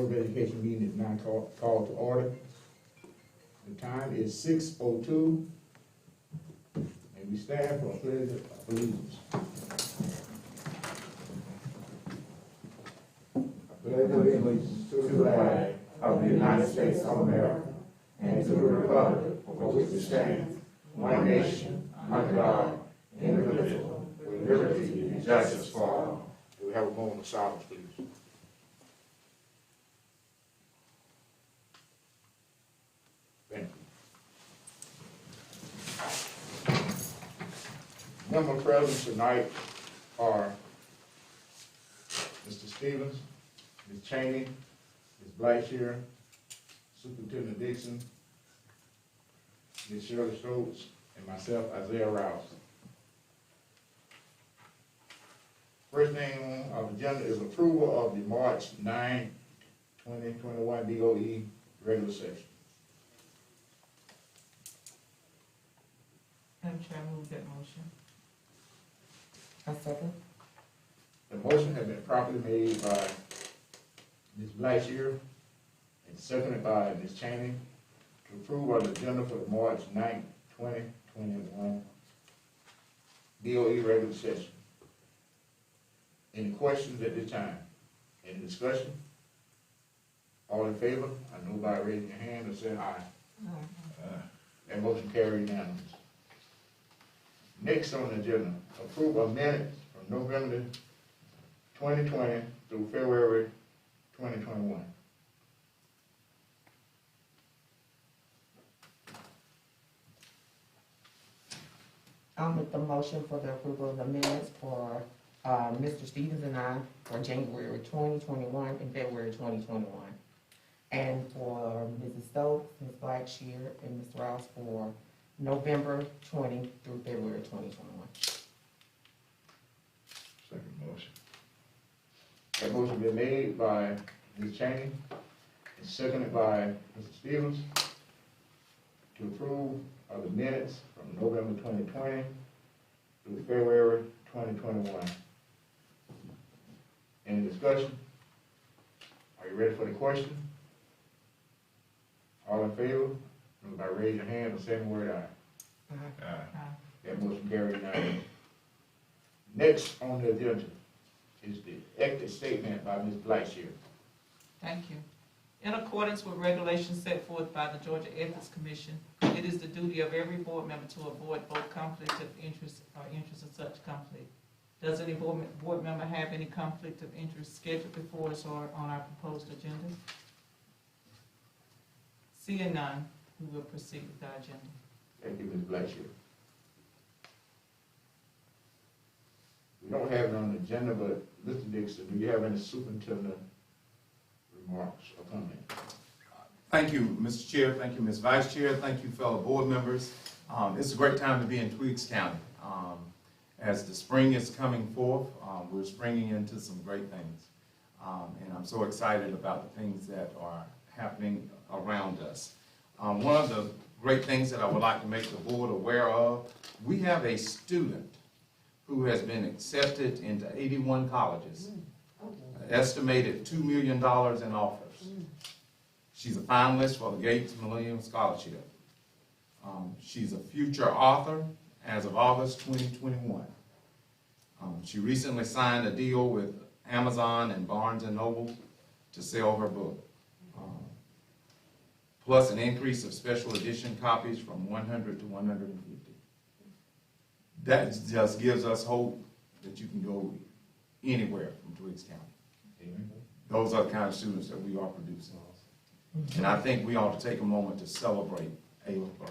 Board of Education meeting is now called to order. The time is 6:02, and we stand for a pledge of allegiance. I pledge allegiance to the flag of the United States of America and to the republic for which it stands, one nation, under God, indivisible, with liberty and justice for all. Do we have a moment of silence, please? Thank you. Member present tonight are Mr. Stevens, Ms. Cheney, Ms. Blackshear, Superintendent Dixon, Ms. Shirley Stokes, and myself, Isaiah Rouse. First thing on the agenda is approval of the March 9, 2021 DOE regular session. Madam Chair, I move that motion. I second. The motion has been properly made by Ms. Blackshear and seconded by Ms. Cheney to approve of the agenda for the March 9, 2021 DOE regular session. Any questions at this time? Any discussion? All in favor? I know by raising your hand or saying aye. That motion carried unanimous. Next on the agenda, approval of minutes from November 2020 through February 2021. I'll make the motion for the approval of the minutes for Mr. Stevens and I for January 2021 and February 2021. And for Mrs. Stokes, Ms. Blackshear, and Ms. Rouse for November 20 through February 2021. Second motion. That motion been made by Ms. Cheney and seconded by Mr. Stevens to approve of the minutes from November 2020 through February 2021. Any discussion? Are you ready for the question? All in favor? By raise your hand or say the word aye. Aye. That motion carried unanimously. Next on the agenda is the ethics statement by Ms. Blackshear. Thank you. In accordance with regulations set forth by the Georgia Ethics Commission, it is the duty of every board member to avoid both conflict of interest or interest of such conflict. Does any board member have any conflict of interest scheduled before us or on our proposed agenda? Seeing none, we will proceed with our agenda. Thank you, Ms. Blackshear. We don't have it on the agenda, but Mr. Dixon, do you have any superintendent remarks or comments? Thank you, Mr. Chair. Thank you, Ms. Vice Chair. Thank you, fellow board members. It's a great time to be in Tweeds County. As the spring is coming forth, we're springing into some great things. And I'm so excited about the things that are happening around us. One of the great things that I would like to make the board aware of, we have a student who has been accepted into 81 colleges, estimated $2 million in offers. She's a finalist for the Gates Millennium Scholarship. She's a future author as of August 2021. She recently signed a deal with Amazon and Barnes & Noble to sell her book, plus an increase of special edition copies from 100 to 150. That just gives us hope that you can go anywhere from Tweeds County. Amen. Those are the kind of students that we are producing. And I think we ought to take a moment to celebrate Ayla Burke.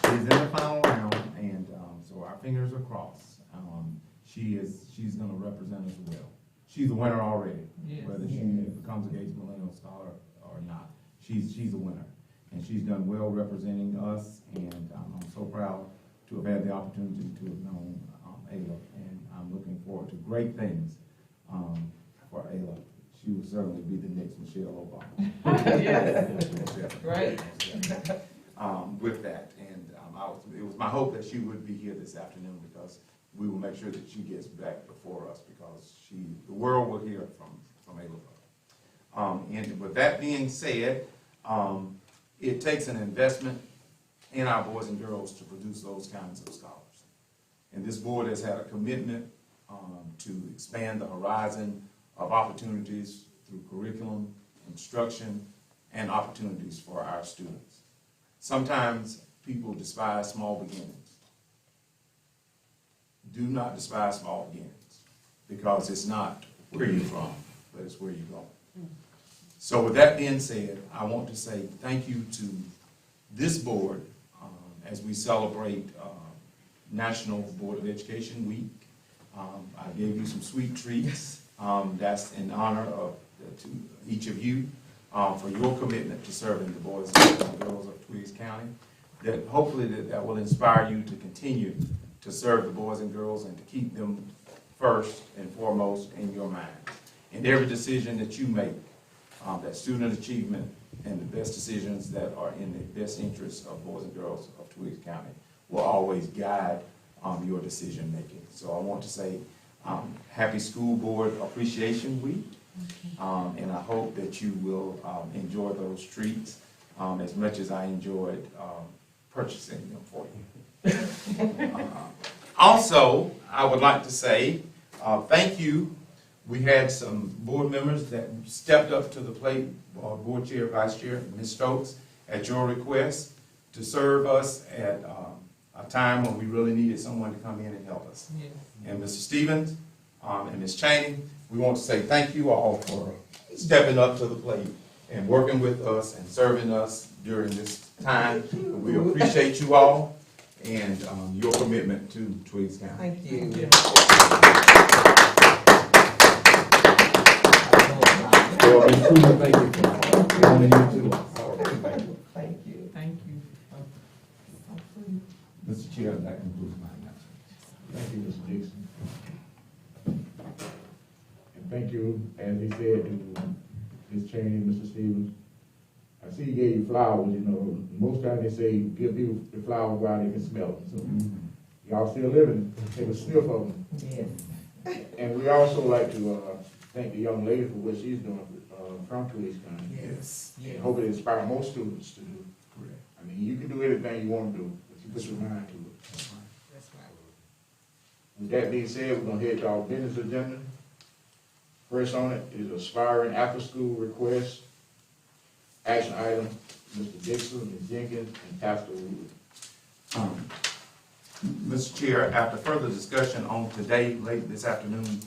She's in the final round, and so our fingers are crossed. She's going to represent us well. She's a winner already, Yes. whether she becomes a Gates Millennium Scholar or not. She's a winner, and she's done well representing us. And I'm so proud to have had the opportunity to have known Ayla, and I'm looking forward to great things for Ayla. She will certainly be the next Michelle Obama. Yes. Right. With that, and it was my hope that she would be here this afternoon because we will make sure that she gets back before us because the world will hear from Ava. And with that being said, it takes an investment in our boys and girls to produce those kinds of scholars. And this board has had a commitment to expand the horizon of opportunities through curriculum, instruction, and opportunities for our students. Sometimes people despise small beginnings. Do not despise small beginnings because it's not where you're from, but it's where you're going. So with that being said, I want to say thank you to this board as we celebrate National Board of Education Week. I gave you some sweet treats. That's in honor of to each of you for your commitment to serving the boys and girls of Tweeds County. That hopefully that will inspire you to continue to serve the boys and girls and to keep them first and foremost in your mind. In every decision that you make, that student achievement and the best decisions that are in the best interests of boys and girls of Tweeds County will always guide your decision making. So I want to say happy School Board Appreciation Week, and I hope that you will enjoy those treats as much as I enjoyed purchasing them for you. Also, I would like to say thank you. We had some board members that stepped up to the plate, board chair, vice chair, Ms. Stokes, at your request to serve us at a time when we really needed someone to come in and help us. Yes. And Mr. Stevens and Ms. Chaney, we want to say thank you all for stepping up to the plate and working with us and serving us during this time. We appreciate you all and your commitment to Tweeds County. Thank you. Yeah. Thank you. Thank you. Thank you. Mr. Chair, that concludes my announcement. Thank you, Mr. Dixon. And thank you, as he said, to Ms. Chaney and Mr. Stevens. I see he gave you flowers, you know. Most times they say give people the flowers while they can smell them. So y'all still living, take a sniff of them. Yes. And we also like to thank the young lady for what she's doing from Tweeds County. Yes. And hope it inspires more students to do. Correct. I mean, you can do anything you want to do, but you put your mind to it. That's right. With that being said, we're gonna head to our business agenda. First on it is aspiring after-school request. Action item, Mr. Dixon, Ms. Jenkins, and Pastor Wood. Mr. Chair, after further discussion on today, late this afternoon,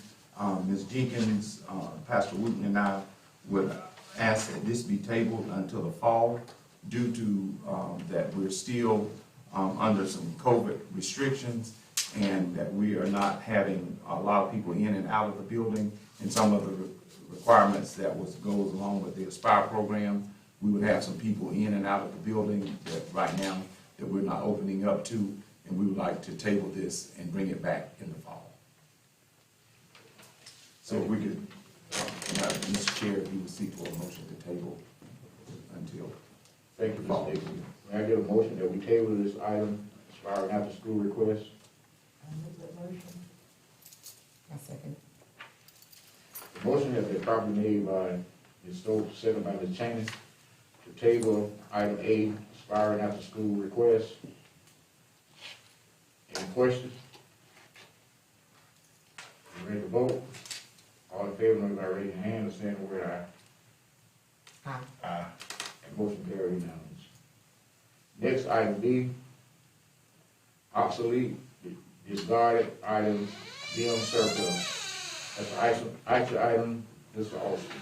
Ms. Jenkins, Pastor Wooten, and I would ask that this be tabled until the fall due to that we're still under some COVID restrictions and that we are not having a lot of people in and out of the building, and some of the requirements that goes along with the Aspire program. We would have some people in and out of the building that right now that we're not opening up to, and we would like to table this and bring it back in the fall. So if we could, Mr. Chair, if you would seek for a motion to table until. Thank you, Mr. Dixon. May I get a motion that we table this item, aspiring after-school request? I second. The motion has been properly made by Ms. Stokes, second by Ms. Chaney, to table item A, aspiring after-school request. Any questions? You ready to vote? All in favor, notify by raising your hand or saying the word aye. Aye. Aye. And motion carried unanimous. Next, item B, obsolete, discarded items, deemed surplus. That's an action item, Mr. Austin.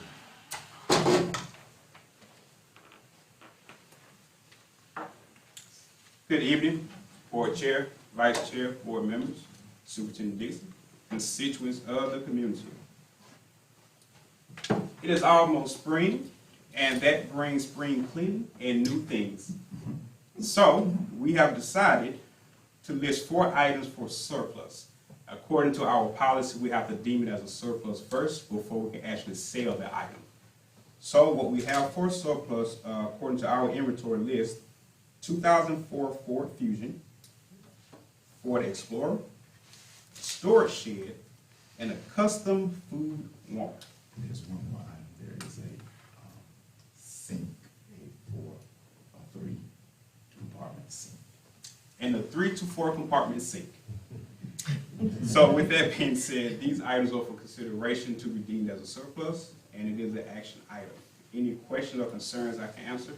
Good evening, Board Chair, Vice Chair, Board members, Superintendent Dixon, constituents of the community. It is almost spring, and that brings spring cleaning and new things. So, we have decided to list 4 items for surplus. According to our policy, we have to deem it as a surplus first before we can actually sell the item. So what we have for surplus, according to our inventory list, 2004 Ford Fusion, Ford Explorer, storage shed, and a custom food warmer. There's one more item. There is a sink, a 3-compartment sink. And a 3 to 4 compartment sink. So with that being said, these items are for consideration to be deemed as a surplus, and it is an action item. Any questions or concerns I can answer?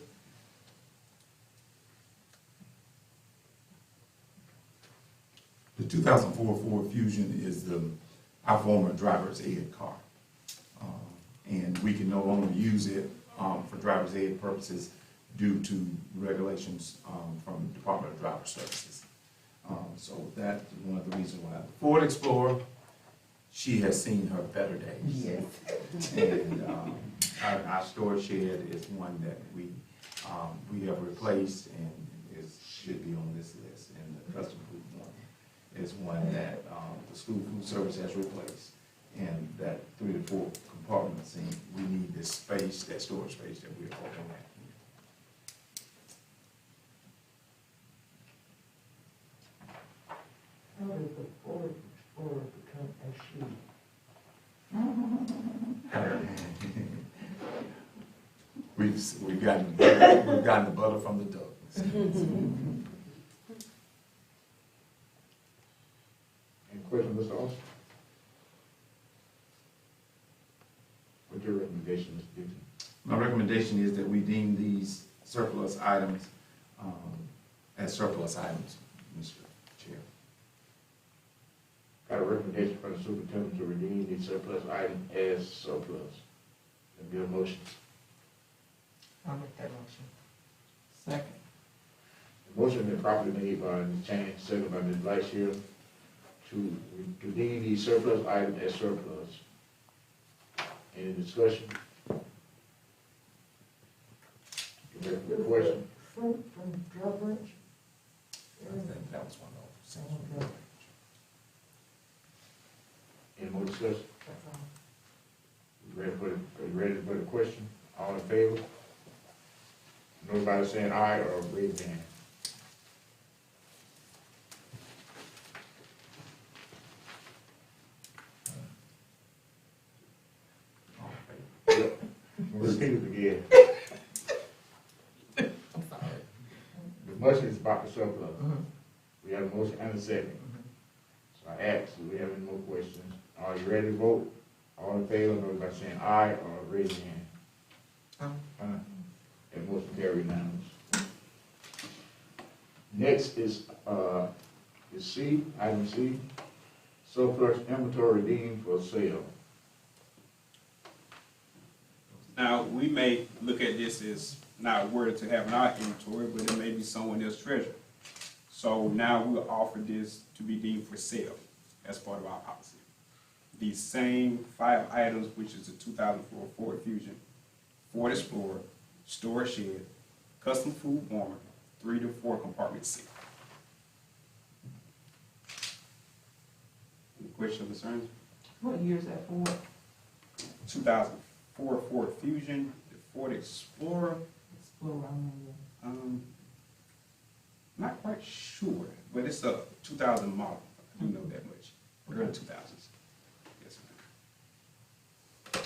The 2004 Ford Fusion is our former driver's ed car. And we can no longer use it for driver's ed purposes due to regulations from the Department of Driver Services. So that's one of the reasons why. The Ford Explorer, she has seen her better days. Yes. And our storage shed is one that we have replaced and should be on this list. And the custom food one is one that the school food service has replaced. And that 3 to 4 compartment sink, we need this space, that storage space that we're hoping at. How did the Ford Explorer become SU? We've gotten the butter from the ducks. Any questions, Mr. Austin? What's your recommendation, Mr. Dixon? My recommendation is that we deem these surplus items as surplus items, Mr. Chair. Got a recommendation from the superintendent to redeem the surplus item as surplus. There be a motion. I'll make that motion. Second. The motion been properly made by Ms. Chan, seconded by Ms. Vice Chair, to redeem the surplus item as surplus. Any discussion? You ready for the question? Fruit from dry branch? I think that was one of those. Any more discussion? That's all. You ready for the question? All in favor? Nobody saying aye or raise your hand. Yep. Repeat it again. I'm sorry. The motion is about the surplus. Mhm. We have a motion and a second. So I ask, do we have any more questions? Are you ready to vote? All in favor, vote by saying aye or raise your hand. Aye. That motion carried unanimous. Next is C, item C, surplus inventory redeemed for sale. Now, we may look at this as not worded to have in our inventory, but it may be someone else's treasure. So now we'll offer this to be deemed for sale as part of our policy. These same 5 items, which is the 2004 Ford Fusion, Ford Explorer, storage shed, custom food warmer, 3 to 4 compartment sink. Any questions or concerns? What year is that for? 2004 Ford Fusion, the Ford Explorer, Explorer, I remember. not quite sure, but it's a 2000 model. I do know that much. Early 2000s. Yes, ma'am.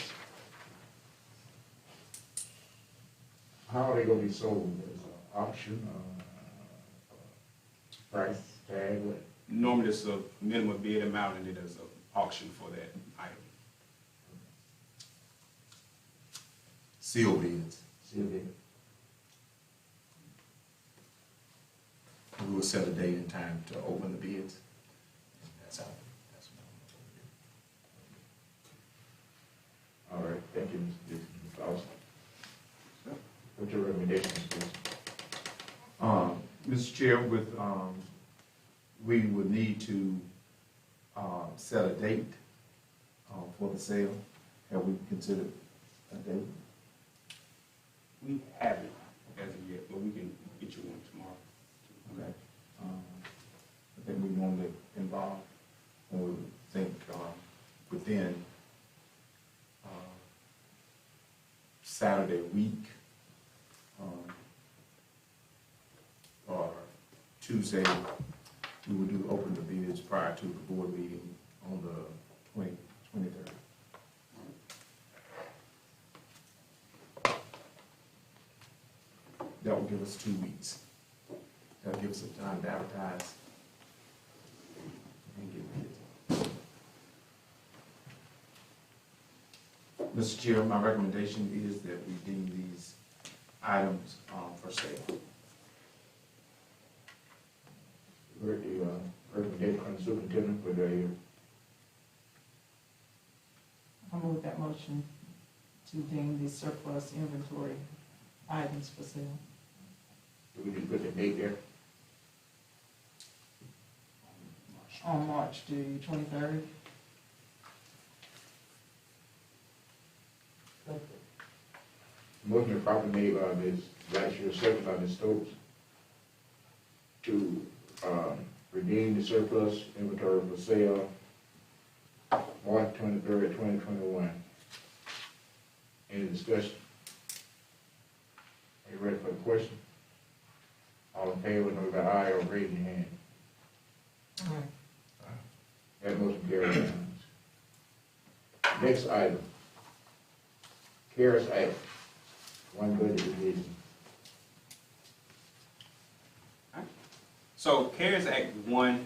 How are they gonna be sold? As an auction, price tag, what? Normally it's a minimum bid amount and then there's an auction for that item. Seal bids. See if they, We will set a date and time to open the bids. That's how. That's all right, thank you, Mr. Austin. What's your recommendation, Mr. Dixon? Mr. Chair, we would need to set a date for the sale. Have we considered a date? We haven't as of yet, but we can get you one tomorrow. Okay. I think we normally involve, when we think within Saturday week or Tuesday we would do open the bids prior to the board meeting on the 23rd. That will give us 2 weeks. That'll give us some time to advertise and get bids. Mr. Chair, my recommendation is that we deem these items for sale. Heard the recommendation from the superintendent for the, I move that motion to deem the surplus inventory items for sale. do we just put the date there? On March the 23rd. Motion is properly made by Ms. Blackshear, second by Ms. Stokes, to redeem the surplus inventory for sale March 23rd, 2021. Any discussion? Are you ready for the question? All in favor, notify by aye or raise your hand. That motion carries unanimous. Next item, CARES Act, one budget revision. So CARES Act 1,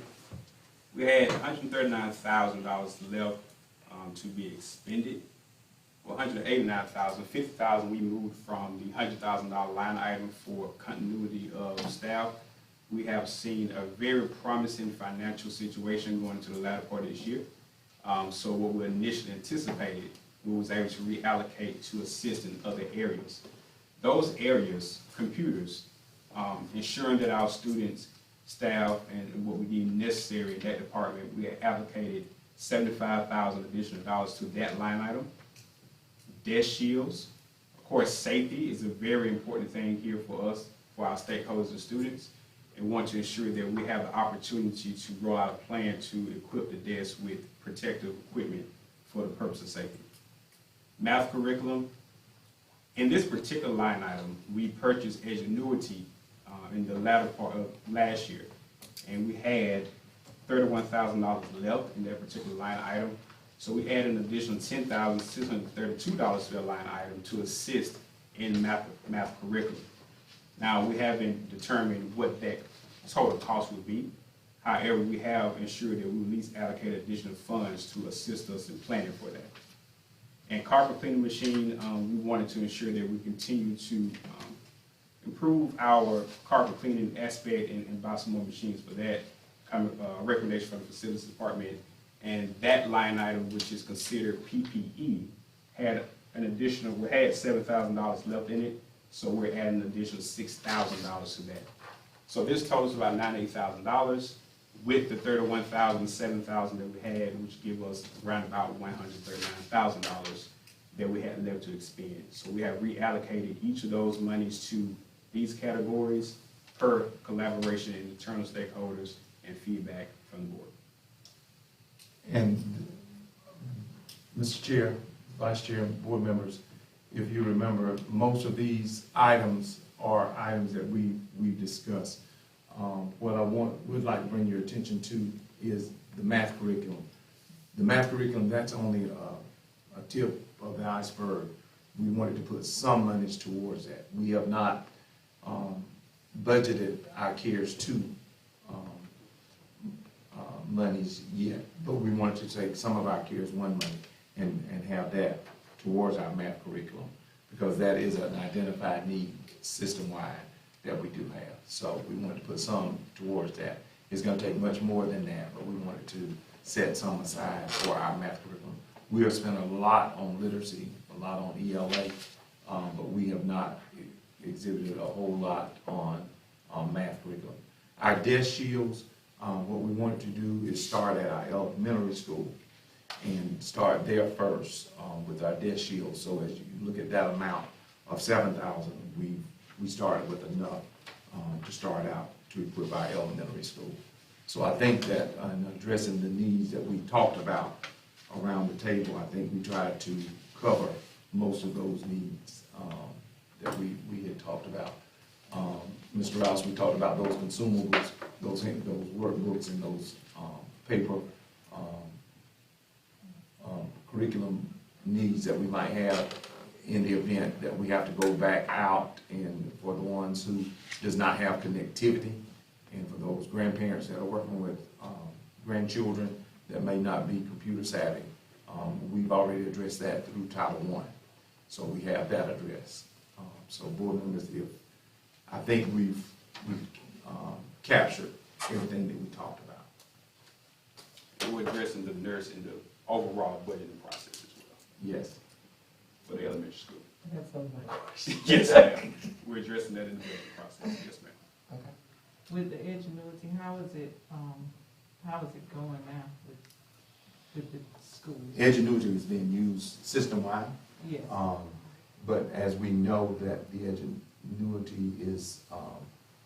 we had $139,000 left to be expended. Well, $189,000, $50,000 we moved from the $100,000 line item for continuity of staff. We have seen a very promising financial situation going into the latter part of this year. So what we initially anticipated, we was able to reallocate to assist in other areas. Those areas, computers, ensuring that our students, staff, and what we deem necessary in that department, we had allocated $75,000 additional dollars to that line item. Desk shields, of course, safety is a very important thing here for us, for our stakeholders and students, and want to ensure that we have the opportunity to roll out a plan to equip the desk with protective equipment for the purpose of safety. Math curriculum, in this particular line item, we purchased Edgenuity in the latter part of last year, and we had $31,000 left in that particular line item. So we added an additional $10,632 to that line item to assist in math curriculum. Now, we haven't determined what that total cost would be. However, we have ensured that we at least allocate additional funds to assist us in planning for that. And carpet cleaning machine, we wanted to ensure that we continue to improve our carpet cleaning aspect and buy some more machines for that. Recommendation from the facilities department. And that line item, which is considered PPE, had an additional, we had $7,000 left in it, so we're adding an additional $6,000 to that. So this totals about $98,000 with the $31,000, $7,000 that we had, which give us around about $139,000 that we had left to expend. So we have reallocated each of those monies to these categories per collaboration and internal stakeholders and feedback from the board. And Mr. Chair, Vice Chair, and board members, if you remember, most of these items are items that we've discussed. What I would like to bring your attention to is the math curriculum. The math curriculum, that's only a tip of the iceberg. We wanted to put some monies towards that. We have not budgeted our CARES 2 monies yet, but we wanted to take some of our CARES 1 money and have that towards our math curriculum, because that is an identified need system-wide that we do have. So we wanted to put some towards that. It's going to take much more than that, but we wanted to set some aside for our math curriculum. We have spent a lot on literacy, a lot on ELA, but we have not exhibited a whole lot on math curriculum. Our desk shields, what we wanted to do is start at our elementary school and start there first with our desk shields. So as you look at that amount of $7,000, we started with enough to start out to equip our elementary school. So I think that in addressing the needs that we talked about around the table, I think we tried to cover most of those needs that we had talked about. Mr. Rouse, we talked about those consumables those workbooks and those paper curriculum needs that we might have in the event that we have to go back out, and for the ones who does not have connectivity, and for those grandparents that are working with grandchildren that may not be computer savvy. We've already addressed that through Title I, so we have that addressed. So board members, I think we've captured everything that we talked about. And we're addressing the nurse in the overall budgeting process as well Yes. for the elementary school. That's so much. Yes, ma'am. We're addressing that in the budgeting process. Yes, ma'am. Okay. With the Edgenuity, how is it going now with the schools? Edgenuity is being used system-wide, Yes. but as we know that the Edgenuity is,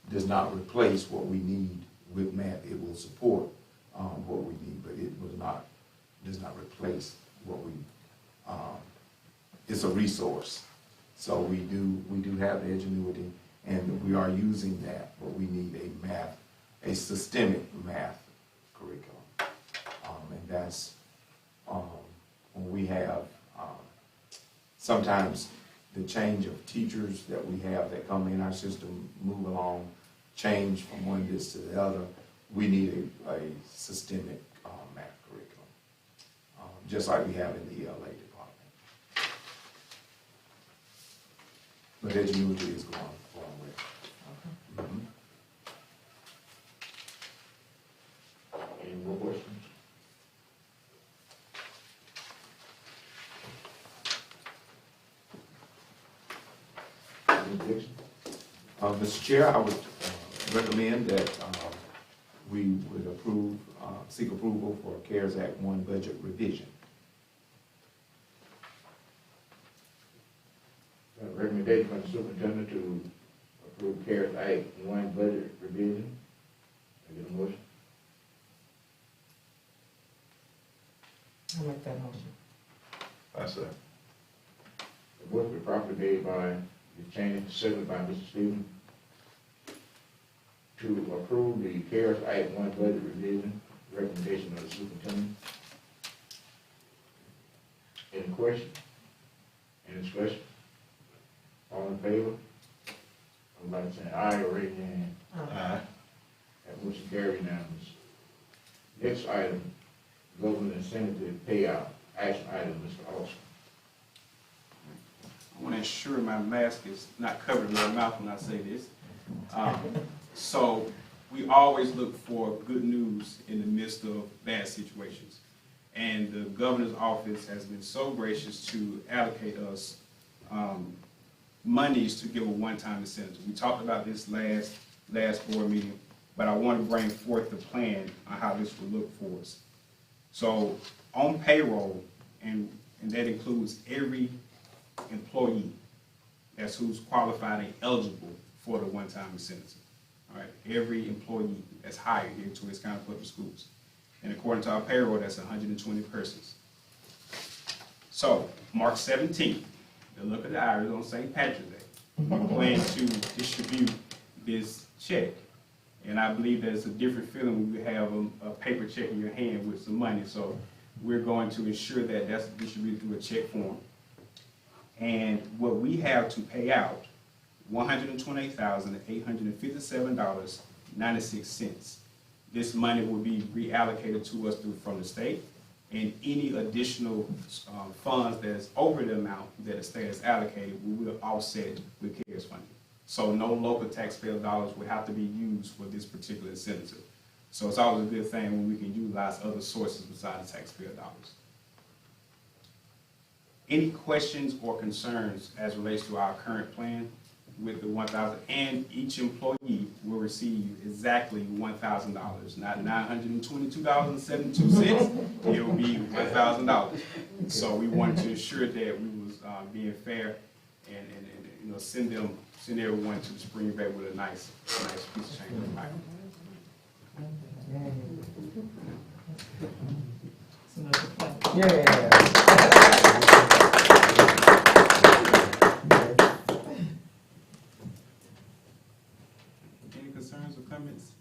does not replace what we need with math. It will support what we need, but it does not replace what we, it's a resource. So we do have the Edgenuity, and we are using that, but we need a systemic math curriculum. And that's when we have sometimes the change of teachers that we have that come in our system, move along, change from one disk to the other. We need a systemic math curriculum, just like we have in the ELA department. But Edgenuity is going with. Okay. Mhm. Any more questions? Any objection? Mr. Chair, I would recommend that we would approve, seek approval for CARES Act 1 budget revision. Recommendation from the superintendent to approve CARES Act 1 budget revision. I get a motion? I'll make that motion. I say. The motion was properly made by Ms. Cheney, seconded by Mr. Stevens, to approve the CARES Act 1 budget revision, recommendation of the superintendent. Any question? Any discussion? All in favor? Everybody saying aye or raise your hand. Aye. That motion carried unanimous. Next item, government incentive payout, action item, Mr. Austin. I want to ensure my mask is not covering my mouth when I say this. So we always look for good news in the midst of bad situations. And the governor's office has been so gracious to allocate us monies to give a one-time incentive. We talked about this last board meeting, but I want to bring forth the plan on how this will look for us. So on payroll, and that includes every employee that's who's qualified and eligible for the one-time incentive. All right, every employee that's hired here to West County Public Schools. And according to our payroll, that's 120 persons. So, March 17th, the look of the Irish on St. Patrick's Day, we plan to distribute this check. And I believe there's a different feeling when you have a paper check in your hand with some money. So we're going to ensure that that's distributed through a check form. And what we have to pay out, $128,857.96. This money will be reallocated to us from the state, and any additional funds that's over the amount that the state has allocated, we will offset with CARES funding. So no local taxpayer dollars will have to be used for this particular incentive. So it's always a good thing when we can utilize other sources besides the taxpayer dollars. Any questions or concerns as relates to our current plan with the $1,000? And each employee will receive exactly $1,000, not $922.72. It will be $1,000. So we wanted to ensure that we was being fair and send everyone to the spring break with a nice piece of change. It's another plan. Yeah. Any concerns or comments?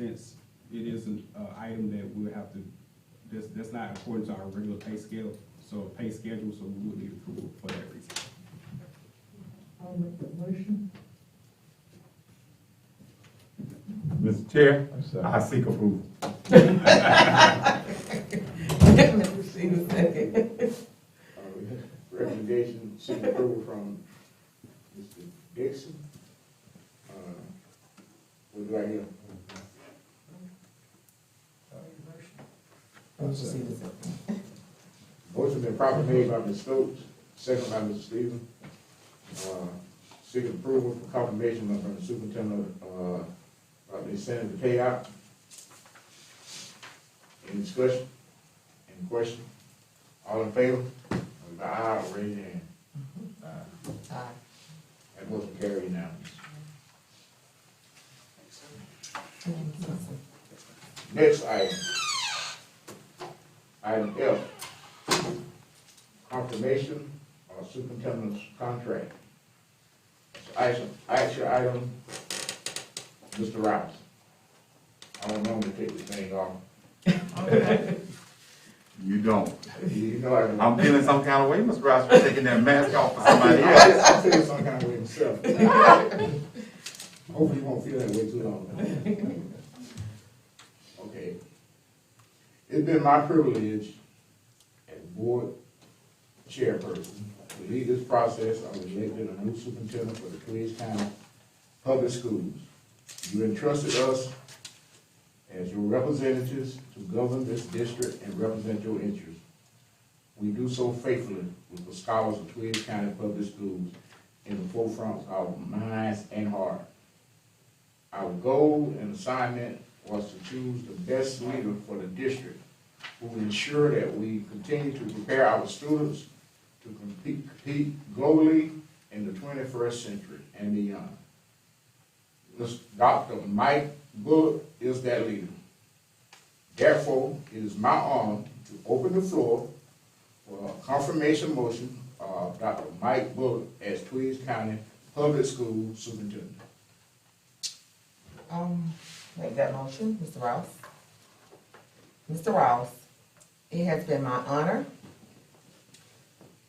offense, it is an item that we'll have to, that's not according to our regular pay scale, pay schedule, so we would need approval for that reason. I'll make the motion. Mr. Chair, I seek approval. Mr. Stevens, second. Recommendation, seek approval from Mr. Dixon. What do I hear? Mr. Stevens, second. Motion been properly made by Ms. Stokes, second by Mr. Stevens. Seek approval for confirmation from the superintendent, about the incentive to pay out. Any discussion? Any question? All in favor? Aye, raise your hand. Aye. That motion carried unanimous. Next item. Item F. Confirmation of superintendent's contract. Action item, Mr. Rouse. I don't normally take this thing off. Okay. You don't. You know I don't. I'm feeling some kind of way, Mr. Rouse, for taking that mask off for somebody else. I feel some kind of way myself. Hopefully you won't feel that way too long. Okay. It's been my privilege as board chairperson to lead this process of electing a new superintendent for the Twiggs County Public Schools. You entrusted us as your representatives to govern this district and represent your interests. We do so faithfully with the scholars of Twiggs County Public Schools in the forefront of our minds and heart. Our goal and assignment was to choose the best leader for the district who will ensure that we continue to prepare our students to compete globally in the 21st century and beyond. Dr. Mike Bullock is that leader. Therefore, it is my honor to open the floor for a confirmation motion of Dr. Mike Bullock as Twiggs County Public School Superintendent. Make that motion, Mr. Rouse. Mr. Rouse, it has been my honor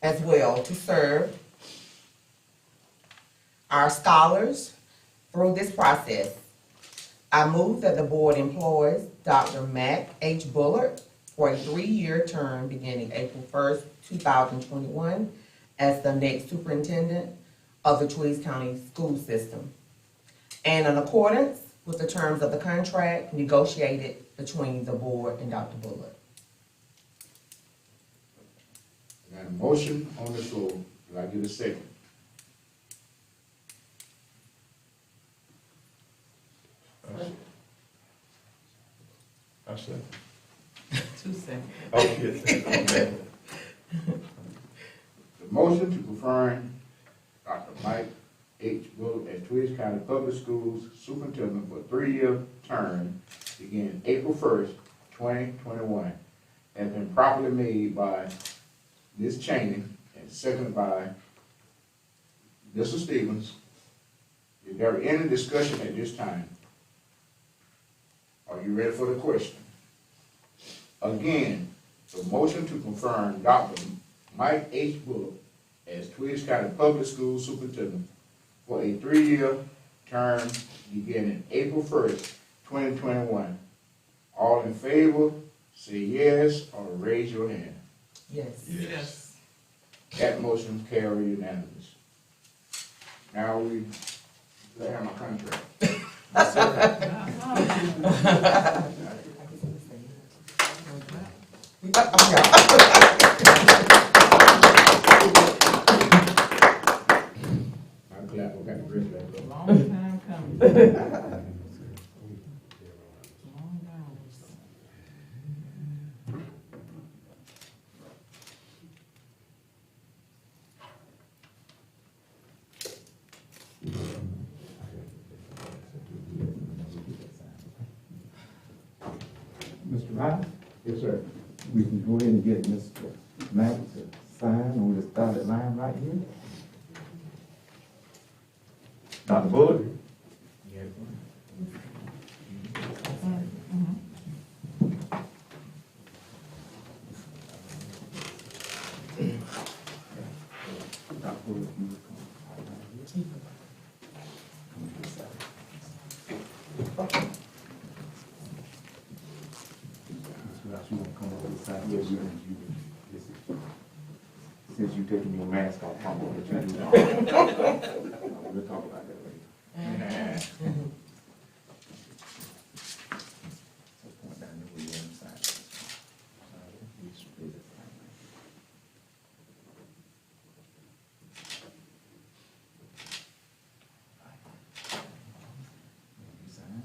as well to serve our scholars through this process. I move that the board employs Dr. Mac H. Bullard for a 3-year term beginning April 1st, 2021 as the next superintendent of the Twiggs County School System, and in accordance with the terms of the contract negotiated between the board and Dr. Bullard. I got a motion on the floor. Do I get a second? I said. 2 seconds. Okay. The motion to confirm Dr. Mike H. Bullock as Twiggs County Public Schools Superintendent for a 3-year term beginning April 1st, 2021, has been properly made by Ms. Cheney and seconded by Mr. Stevens. Is there any discussion at this time? Are you ready for the question? Again, the motion to confirm Dr. Mike H. Bullock as Twiggs County Public School Superintendent for a 3-year term beginning April 1st, 2021. All in favor, say yes or raise your hand. Yes. Yes. That motion carry unanimous. Now we have my contract. I'm glad we got the rest of that. Long time coming. Long hours. Mr. Rice, Yes, sir. we can go ahead and get Mr. Mack to sign on this dotted line right here. Dr. Bullock? Yes. You wanna come over this side? Yes, you. Since you taking your mask off, I'm gonna let you do that. We'll talk about that later. Point down there where you're inside. You split it. You sign.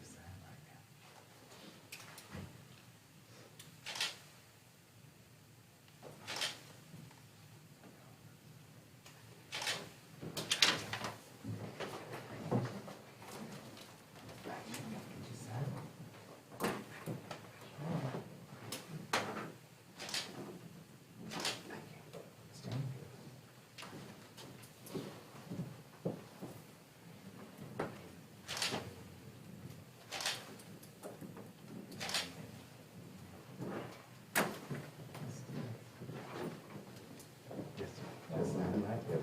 Just sign right now. Just sign right there.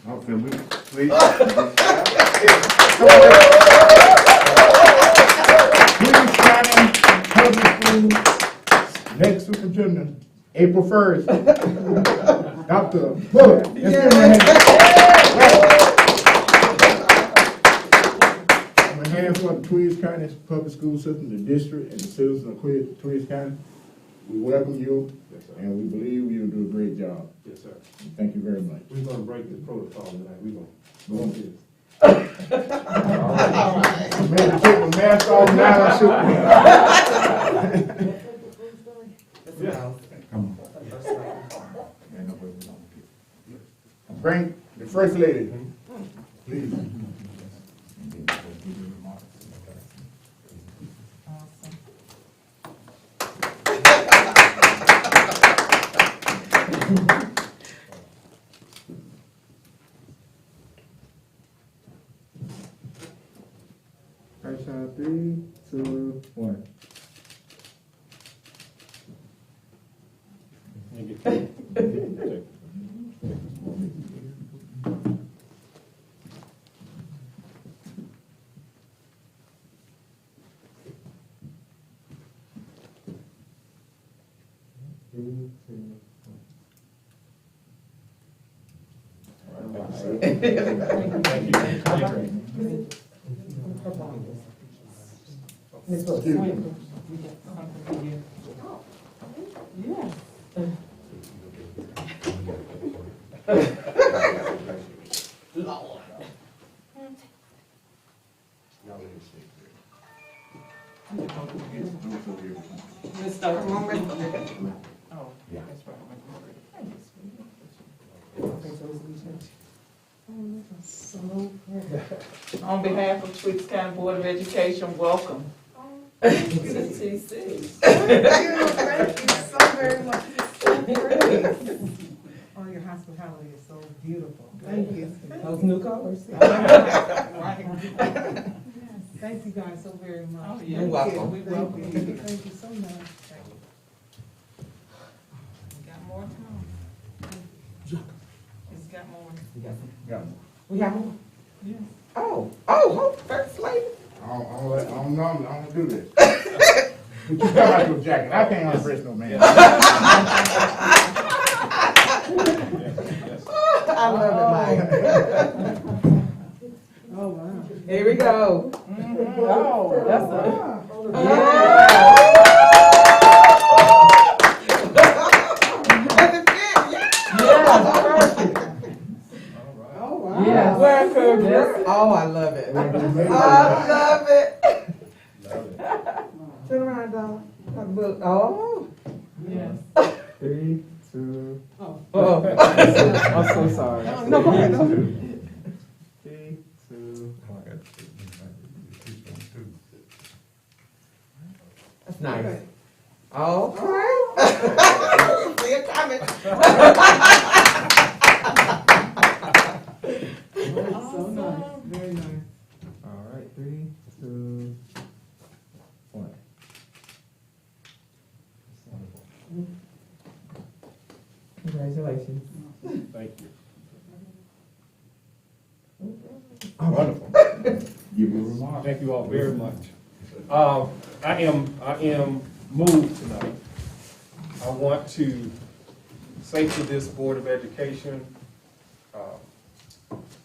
Oh, can we, please? Please sign in public school next superintendent, April 1st. Dr. Bullock. Let's give him a hand. A hand for the Tweeds County Public School System, the district, and the citizens of Tweeds County. We welcome you, Yes, sir. and we believe you'll do a great job. Yes, sir. Thank you very much. We're gonna break this protocol tonight. We're gonna do this. Maybe take the mask off now and shoot. Come on. Ain't no way we gonna get. Bring the first lady, please. Right shot, 3, 2, 1. Ms. Brooks. Oh, that's right. On behalf of Tweeds County Board of Education, welcome to TC. Thank you so very much. It's so pretty. Oh, your hospitality is so beautiful. Thank you. Those new colors. Right. Thank you guys so very much. Oh, yeah. You're welcome. We welcome you. Thank you so much. We got more time. It's got more. Yeah. We have more? Yeah. Oh, first lady. I don't normally do this. But you come out your jacket, I can't undress no man. I love it, Mike. Oh, wow. Here we go. Oh, that's a. Oh, wow. Yes. Welcome. Yes. Oh, I love it. I love it. Turn around, dog. Oh. Yes. 3, 2, Oh. I'm so sorry. No, go ahead. 3, 2, 1. Congratulations. Thank you. Wonderful. Give me a remark. Thank you all very much. I am moved tonight. I want to say to this Board of Education,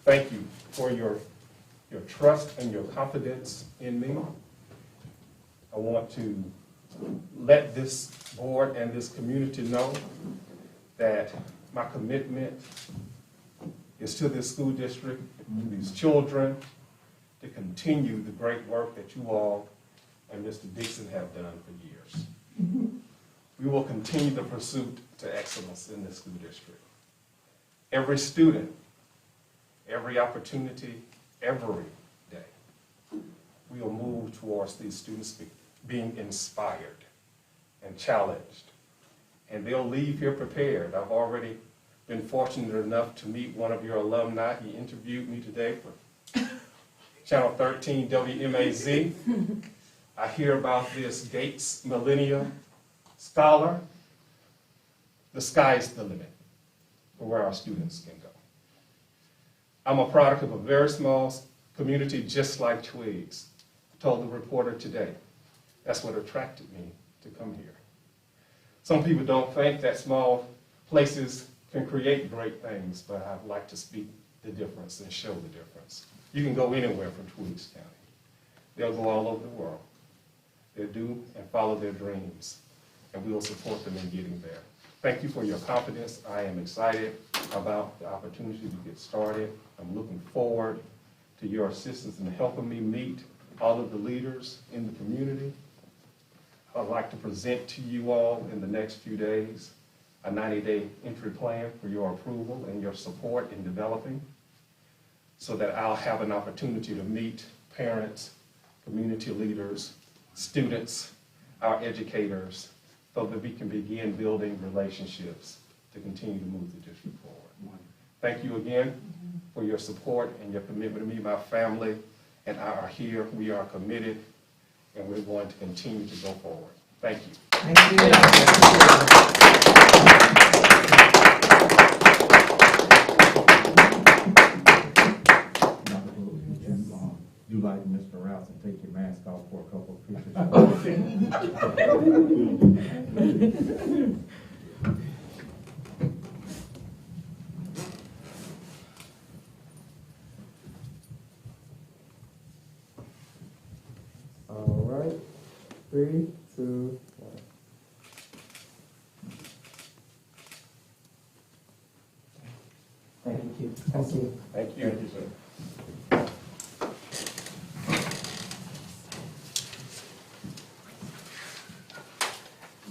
thank you for your trust and your confidence in me. I want to let this board and this community know that my commitment is to this school district, to these children, to continue the great work that you all and Mr. Dixon have done for years. We will continue the pursuit to excellence in this school district. Every student, every opportunity, every day, we will move towards these students being inspired and challenged. And they'll leave here prepared. I've already been fortunate enough to meet one of your alumni. He interviewed me today for Channel 13 WMAZ. I hear about this Gates Millennium Scholar. The sky's the limit for where our students can go. I'm a product of a very small community just like Twigs. I told the reporter today, that's what attracted me to come here. Some people don't think that small places can create great things, but I'd like to speak the difference and show the difference. You can go anywhere from Twigs County. They'll go all over the world. They'll do and follow their dreams, and we will support them in getting there. Thank you for your confidence. I am excited about the opportunity to get started. I'm looking forward to your assistance in helping me meet all of the leaders in the community. I'd like to present to you all in the next few days a 90-day entry plan for your approval and your support in developing, so that I'll have an opportunity to meet parents, community leaders, students, our educators, so that we can begin building relationships to continue to move the district forward. Thank you again for your support and your commitment to me. My family and I are here. We are committed, and we're going to continue to go forward. Thank you. Thank you. Do like Mr. Rouse and take your mask off for a couple of pictures. All right, 3, 2, 1. Thank you. Thank you. Thank you. Thank you, sir.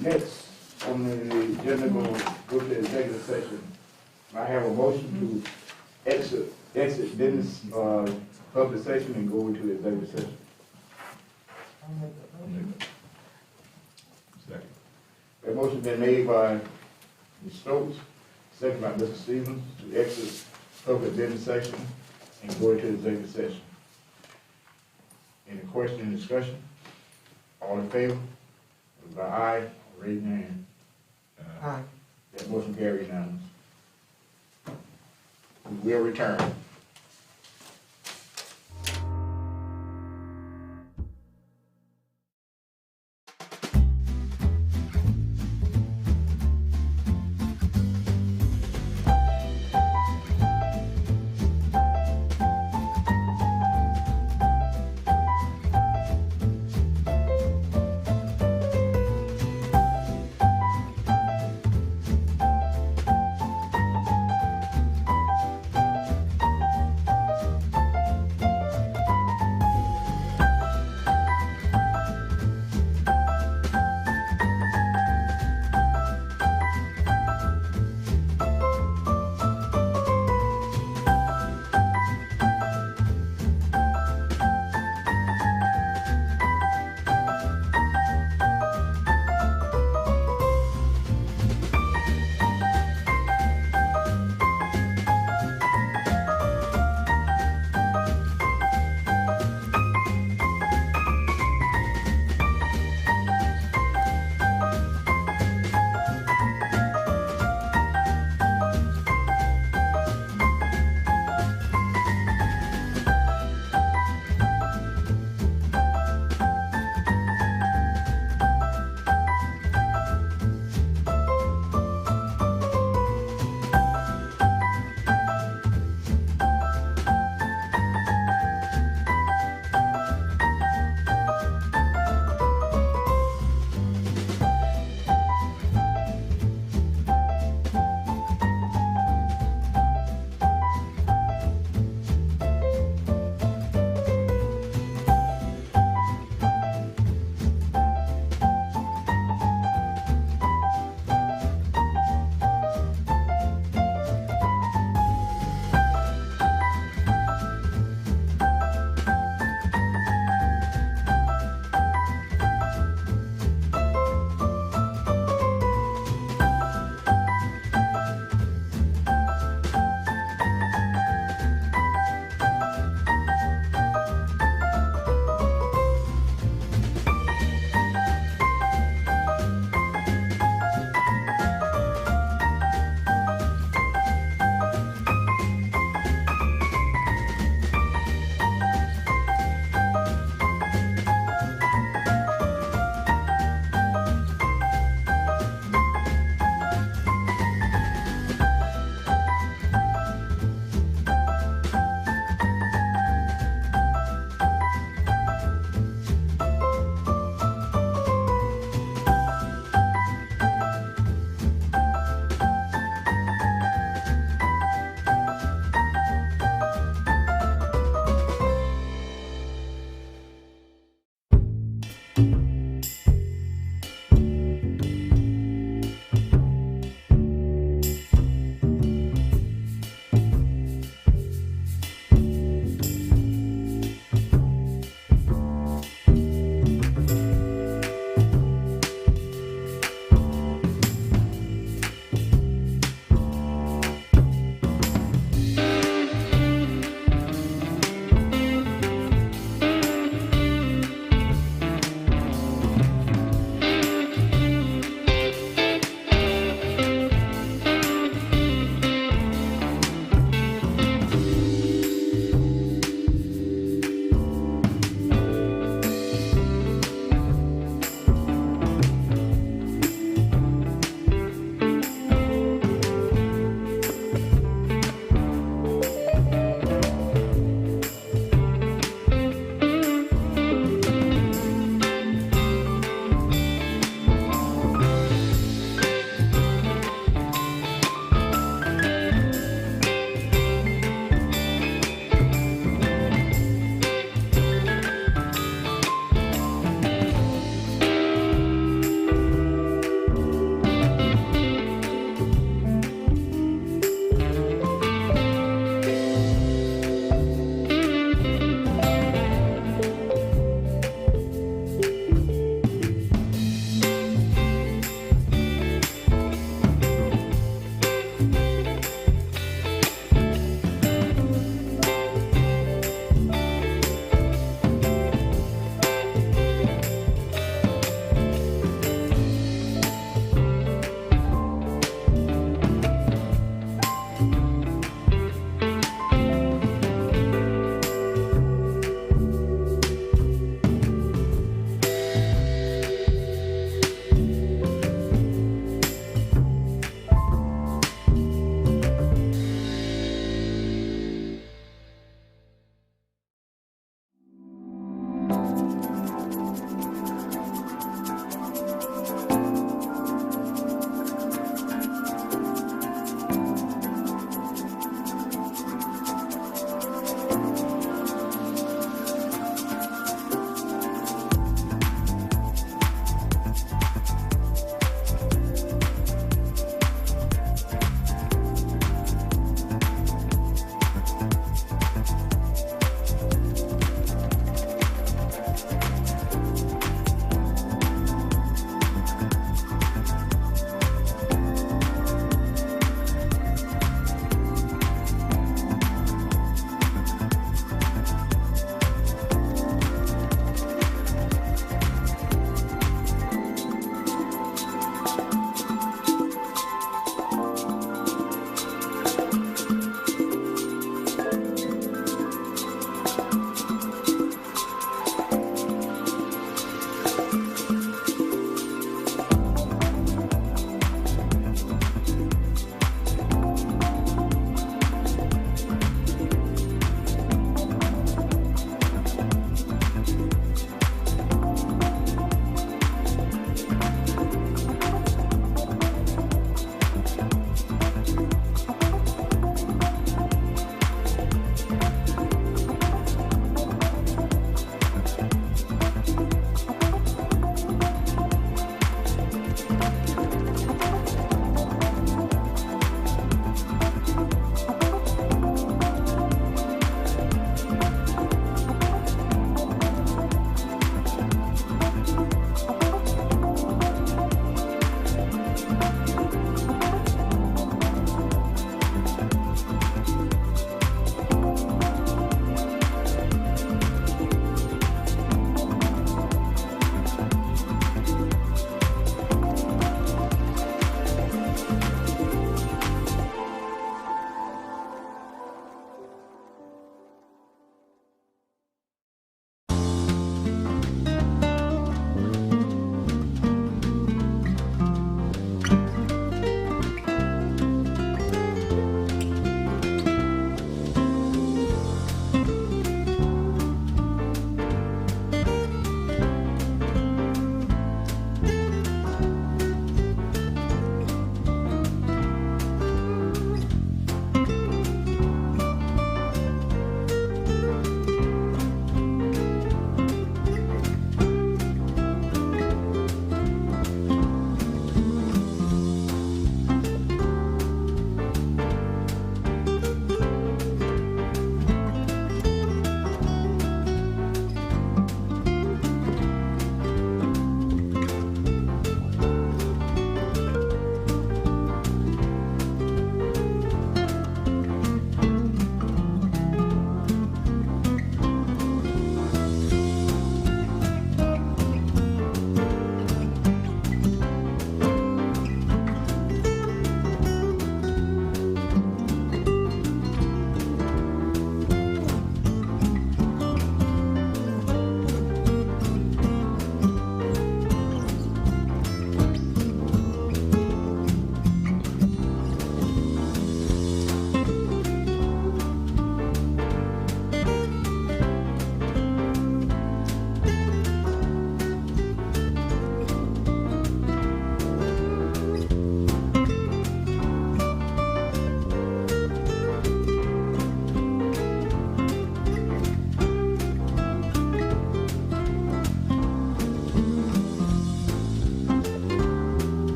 Next on the agenda, we'll go to the executive session. I have a motion to exit business, public session and go into the executive session. Second. A motion been made by Ms. Stokes, second by Mr. Stevens, to exit public business session and go into executive session. Any question or discussion? All in favor? By aye, raise your hand. Aye. That motion carries unanimous. We will return.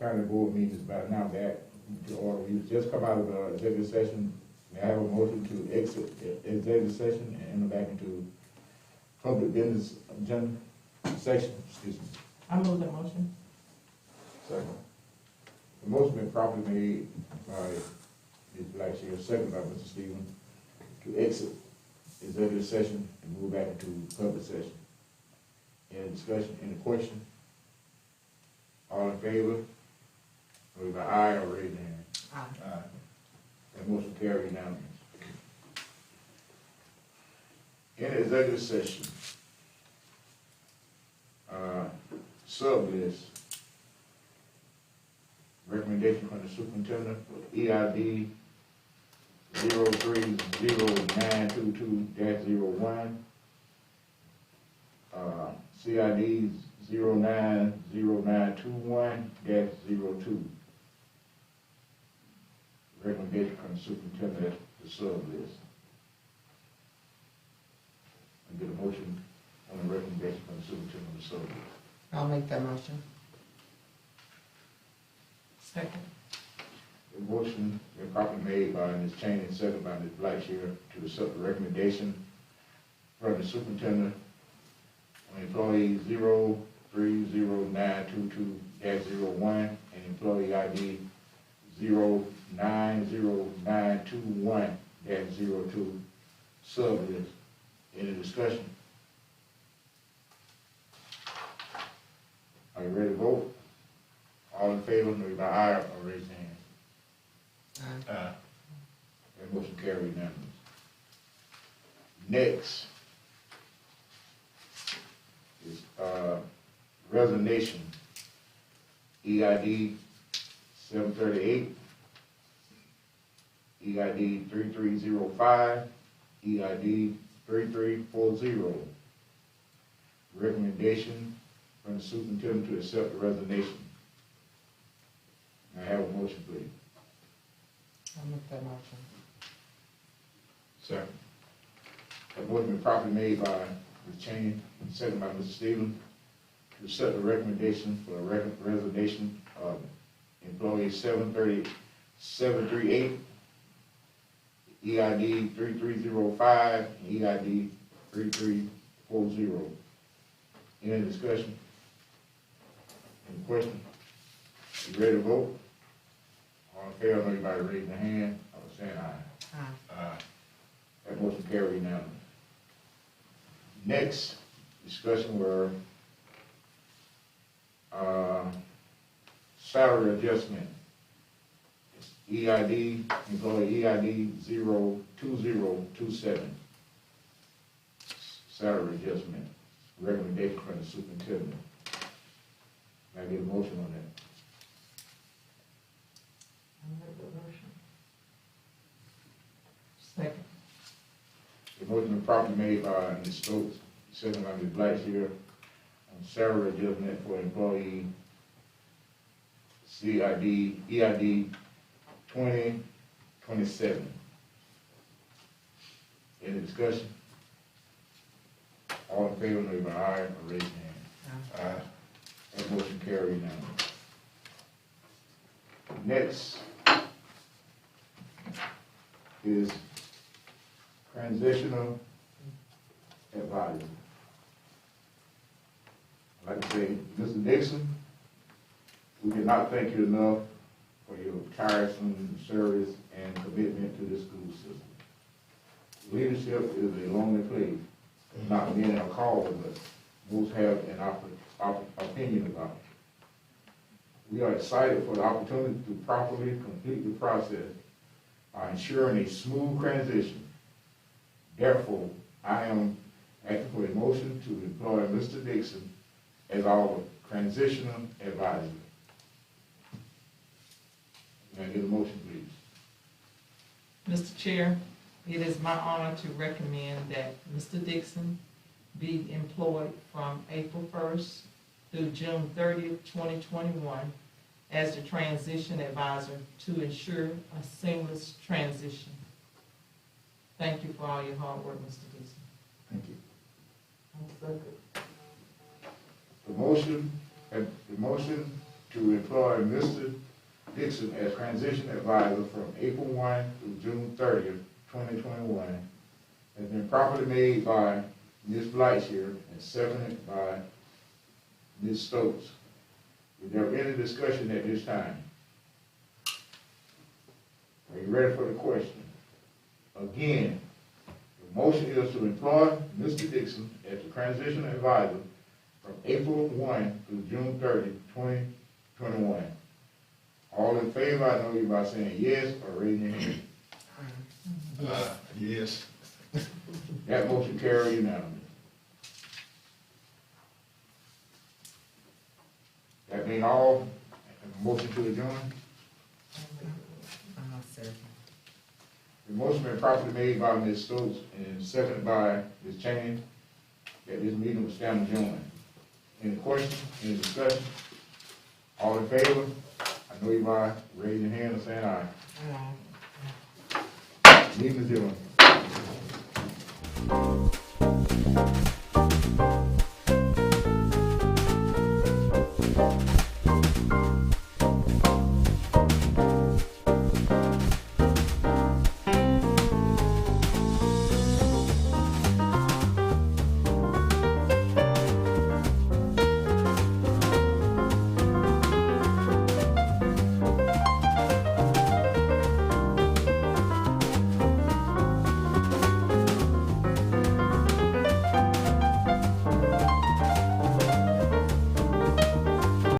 County Board meeting is about now back to order. We just come out of the executive session. May I have a motion to exit the executive session and enter back into public business agenda section, excuse me. I move that motion. Second. The motion been properly made by Ms. Blackshear, second by Mr. Stevens, to exit executive session and move back into public session. Any discussion, any question? All in favor? Vote by aye or raise your hand. Aye. That motion carried unanimous. In executive session, sub-list, recommendation from the superintendent for EID 030922-01, CID 090921-02. Recommendation from the superintendent to sub-list. I get a motion on the recommendation from the superintendent to sub-list. I'll make that motion. Second. The motion been properly made by Ms. Cheney and second by Ms. Blackshear to accept the recommendation from the superintendent on employee 030922-01 and employee ID 090921-02 sub-list. Any discussion? Are you ready to vote? All in favor, notify by aye or raise your hand. Aye. That motion carried unanimous. Next is, resignation, EID 738, EID 3305, EID 3340. Recommendation from the superintendent to accept the resignation. May I have a motion, please? I'll make that motion. Second. A motion been properly made by Ms. Cheney, and second by Mr. Stevens, to accept the recommendation for the resignation of employee 738, EID 3305, and EID 3340. Any discussion? Any question? You ready to vote? All in favor, everybody raise their hand. I was saying aye. Aye. That motion carried unanimous. Next, discussion were, salary adjustment. EID, employee EID 02027. Salary adjustment, recommendation from the superintendent. May I get a motion on that? I'll make that motion. Second. The motion been properly made by Ms. Stokes, second by Ms. Blackshear, on salary adjustment for employee EID 2027. Any discussion? All in favor, notify by aye or raise your hand. Aye. That motion carried now. Next is transitional advisor. I'd like to say, Mr. Dixon, we cannot thank you enough for your tiresome service and commitment to this school system. Leadership is a lonely place. Not many are called, but most have an opinion about it. We are excited for the opportunity to properly complete the process by ensuring a smooth transition. Therefore, I am asking for a motion to employ Mr. Dixon as our transitional advisor. May I get a motion, please? Mr. Chair, it is my honor to recommend that Mr. Dixon be employed from April 1st through June 30th, 2021 as the transition advisor to ensure a seamless transition. Thank you for all your hard work, Mr. Dixon. Thank you. I'll second. The motion to employ Mr. Dixon as transition advisor from April 1 through June 30th, 2021, has been properly made by Ms. Blackshear and seconded by Ms. Stokes. Is there any discussion at this time? Are you ready for the question? Again, the motion is to employ Mr. Dixon as the transition advisor from April 1 through June 30, 2021. All in favor, I know you by saying yes or raising your hand. Yes. That motion carried unanimously. That being all, motion to adjourn. Second. The motion been properly made by Ms. Stokes and seconded by Ms. Cheney that this meeting was stand adjourned. Any questions, any discussion? All in favor? I know you by raising your hand and saying aye. Meeting is adjourned.